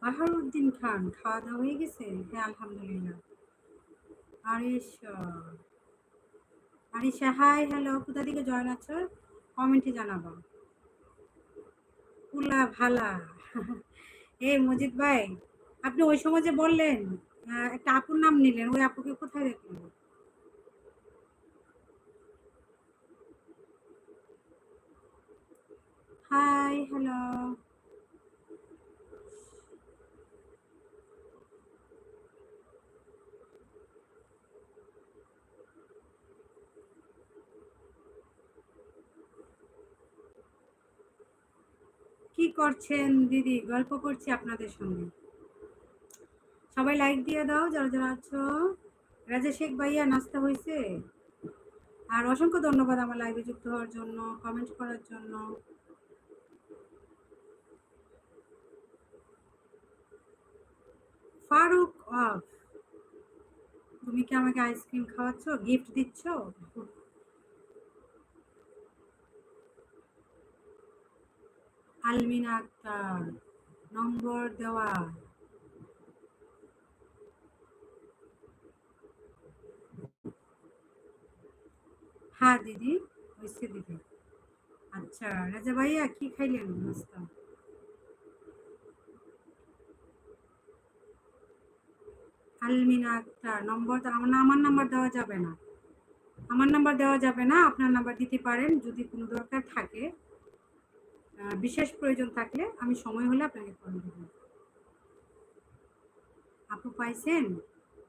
বাহারউদ্দিন খান, খাওয়া দাওয়া হয়ে গেছে? হ্যাঁ, আলহামদুলিল্লাহ। আরিশা, আরিশা হাই, হ্যালো, কোথা থেকে জয়েন আছো? কমেন্টে জানাবো। উলা ভালা। এই মজিদ ভাই, আপনি ওই সময় যে বললেন একটা আপুর নাম নিলেন, ওই আপুকে কোথায় দেখলেন? Hi, hello. কি করছেন দিদি? গল্প করছি আপনাদের সঙ্গে। সবাই লাইক দিয়ে দাও যারা যারা আছো। রাজা শেখ ভাইয়া, নাস্তা হয়েছে? আর অসংখ্য ধন্যবাদ আমার লাইভে যুক্ত হওয়ার জন্য, কমেন্ট করার জন্য। ফারুক অফ, তুমি কি আমাকে আইসক্রিম খাওয়াচ্ছ, গিফট দিচ্ছ? আলমিনা আক্তার, নম্বর দেওয়া। হ্যাঁ দিদি, হয়েছে দিদি। আচ্ছা রাজা ভাইয়া, কি খাইলেন নাস্তা? আলমিনা আক্তার, নম্বর আমার নাম্বার দেওয়া যাবে না। আমার নাম্বার দেওয়া যাবে না, আপনার নাম্বার দিতে পারেন যদি কোনো দরকার থাকে। বিশেষ প্রয়োজন থাকলে আমি সময় হলে আপনাকে ফোন দেবো। আপু পাইছেন?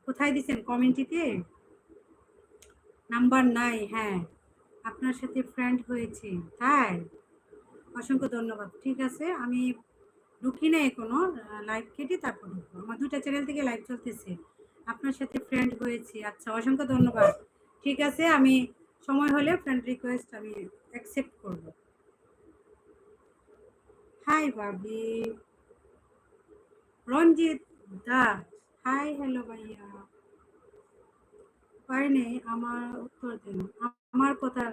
কোথায় দিছেন? কমেন্টিতে? নাম্বার নাই, হ্যাঁ। আপনার সাথে ফ্রেন্ড হয়েছি, তাই? অসংখ্য ধন্যবাদ। ঠিক আছে, আমি ঢুকি না এখনো, লাইভ কেটে তারপর ঢুকবো। আমার দুটা চ্যানেল থেকে লাইভ চলতেছে। আপনার সাথে ফ্রেন্ড হয়েছি, আচ্ছা, অসংখ্য ধন্যবাদ। ঠিক আছে, আমি সময় হলে ফ্রেন্ড রিকোয়েস্ট আমি অ্যাকসেপ্ট করব। হাই ভাবি। রঞ্জিত দাস, হাই, হ্যালো ভাইয়া। পারি নেই, আমার উত্তর দিন। আমার কথা,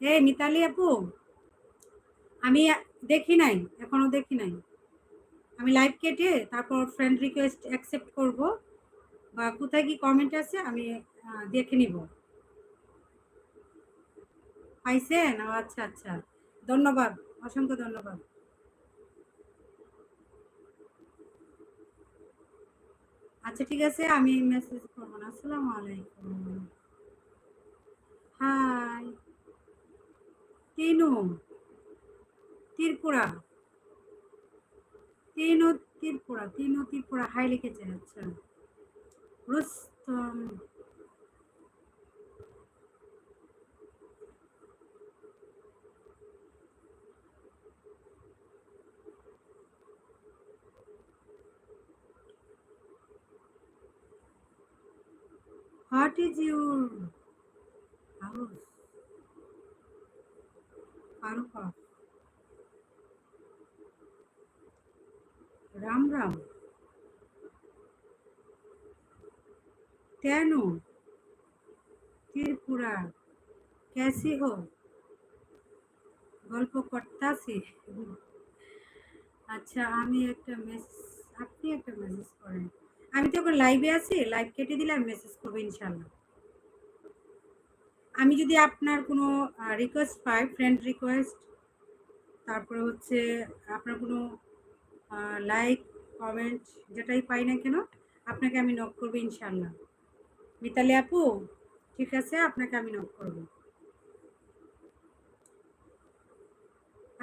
এই মিতালি আপু, আমি দেখি নাই, এখনো দেখি নাই। আমি লাইভ কেটে তারপর ফ্রেন্ড রিকোয়েস্ট অ্যাকসেপ্ট করব, বা কোথায় কি কমেন্ট আছে আমি দেখে নিব। পাইছেন? ও আচ্ছা আচ্ছা, ধন্যবাদ, অসংখ্য ধন্যবাদ। আচ্ছা ঠিক আছে, আমি মেসেজ করবো না। আসসালামু আলাইকুম। হাই। তিনু, ত্রিপুরা। তিনু ত্রিপুরা, তিনু ত্রিপুরা, হাই লিখেছে, আচ্ছা। Rustam, what is your house? Faruka, Ram Ram. Tinu, Tripura, कैसी हो? গল্প করতাছি। আচ্ছা, আমি একটা মেসেজ, আপনি একটা মেসেজ করেন। আমি তো এখন লাইভে আছি, লাইভ কেটে দিলে আমি মেসেজ করবো ইনশাল্লাহ। আমি যদি আপনার কোনো রিকোয়েস্ট পাই, ফ্রেন্ড রিকোয়েস্ট, তারপরে হচ্ছে আপনার কোনো লাইক, কমেন্ট, যেটাই পাই না কেন, আপনাকে আমি নক করবো ইনশাল্লাহ। মিতালি আপু, ঠিক আছে, আপনাকে আমি নক করবো।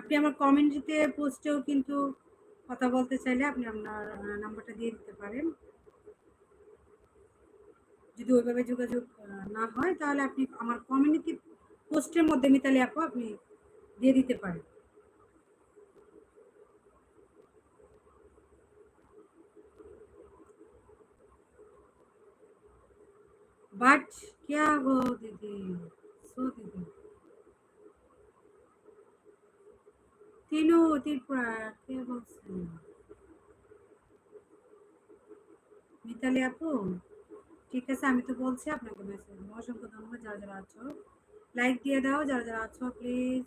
আপনি আমার কমিউনিটিতে পোস্টেও কিন্তু কথা বলতে চাইলে আপনি আপনার নাম্বারটা দিয়ে দিতে পারেন। যদি ওইভাবে যোগাযোগ না হয়, তাহলে আপনি আমার কমিউনিটি পোস্টের মধ্যে মিতালি আপু আপনি দিয়ে দিতে পারেন। বাট क्या हो दीदी, सो दीदी, তিনু ত্রিপুরা, কে বলছেন? মিতালি আপু, ঠিক আছে, আমি তো বলছি আপনাকে মেসেজ। অসংখ্য ধন্যবাদ যারা যারা আছো, লাইক দিয়ে দাও যারা যারা আছো প্লিজ।